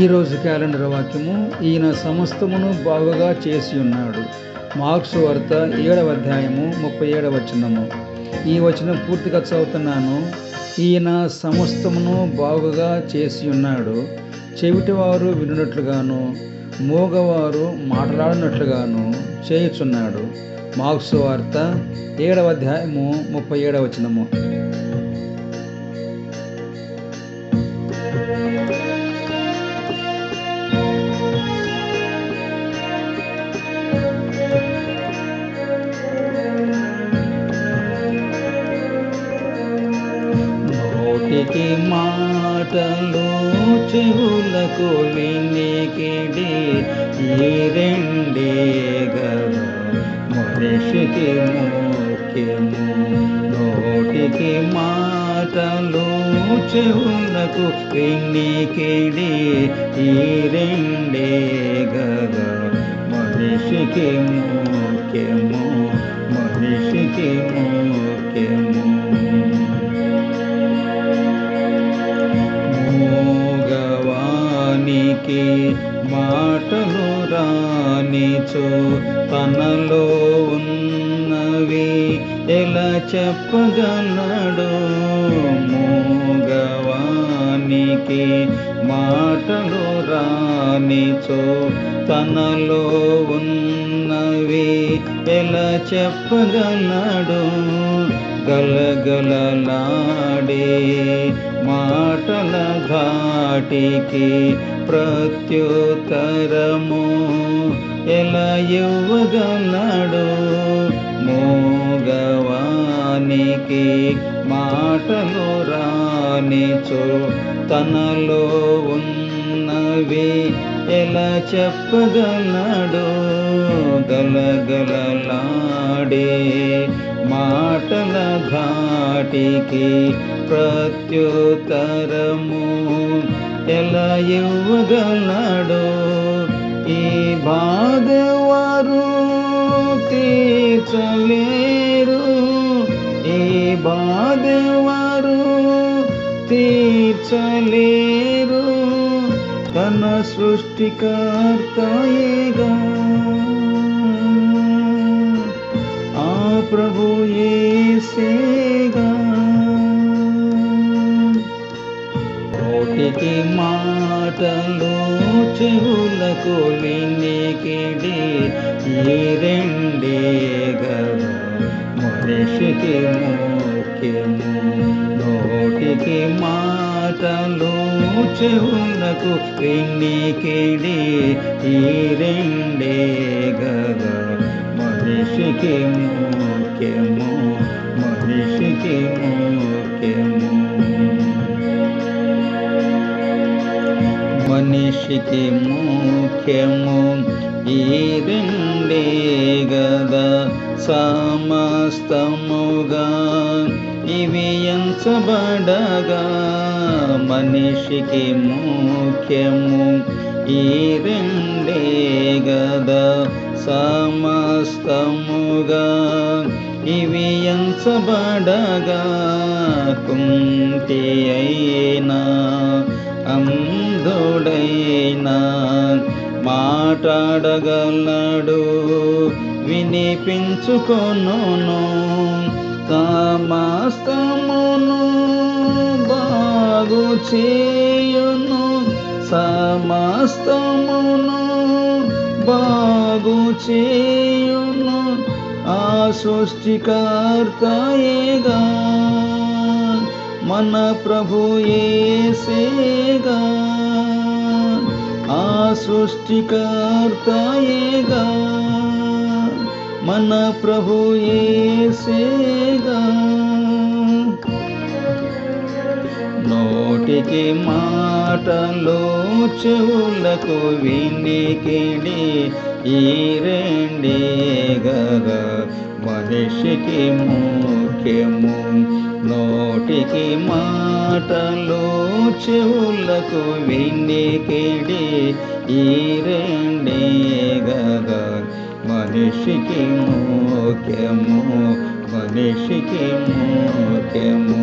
ఈరోజు క్యాలెండర్ వాక్యము, ఈయన సమస్తమును బాగుగా చేసి ఉన్నాడు. మార్కు సువార్త 7వ అధ్యాయము 37వ వచనము. ఈ వచనం పూర్తిగా చదువుతున్నాను. ఈయన సమస్తమును బాగుగా చేసి ఉన్నాడు, చెవిటివారు వినున్నట్లుగాను మూగవారు మాట్లాడినట్లుగాను చేయుచున్నాడు. మార్కు సువార్త 7వ అధ్యాయము 37వ వచనము. నోటికి మాటలు చెవులకు వినికిడి, ఈ రెండే గదా మనిషికి ముఖ్యము. నోటికి మాటలు చెవులకు వినికిడి, ఈ రెండే గదా మనిషికి ముఖ్యము, మనిషికి ముఖ్యము. మూగవానికి మాటలు రానిచో తనలో ఉన్నవి ఎలా చెప్పగలడు? మూగవానికి మాటలు రానిచో తనలో ఉన్నవి ఎలా చెప్పగలడు? గలగలలాడే మాటల ధాటికి ప్రత్యుత్తరము ఎలా ఇవ్వగలడు? మూగవానికి మాటలు రానిచో తనలో ఉన్నవి ఎలా చెప్పగలడు? గలగలలాడే మాటల ధాటికి ప్రత్యుత్తరము ఎలా ఇవ్వగలడు? ఈ బాధ వారు తీర్చలేరు, ఈ బాధ వారు తీర్చలేరు, తన సృష్టికర్తయేగా ఆ ప్రభు యేసేగా. నోటికి మాటలు చెవులకు వినికిడి, ఈ రెండే గదా మనిషికి ముఖ్యము. నోటికి మాటలు చెవులకు వినికిడి, ఈ రెండే గదా మనిషికి ముఖ్యము, మనిషికి ముఖ్యము. మనిషికి ముఖ్యము ఈ రెండే గదా సమస్తముగా ఇవి ఎంచబడగా. మనిషికి ముఖ్యము ఈ రెండే గదా సమస్తముగా ఇవి ఎంచబడగా. కుంటి అయినా అంధుడైనా మాట్లాడగలడు, వినిపించుకొనును. సమస్తమును బాగు చేయును, సమస్తమును బాగు చేయును ఆ సృష్టికర్తయేగా మన ప్రభు యేసేగా. ఆ సృష్టికర్తయేగా మన ప్రభు యేసేగా. నోటికి మాటలు చెవులకు వినికిడి, ఈ రెండే గదా మనిషికి ముఖ్యము. నోటికి మాటలు చెవులకు వినికిడి, ఈ రెండే గదా మనిషికి ముఖ్యము, మనిషికి ముఖ్యము.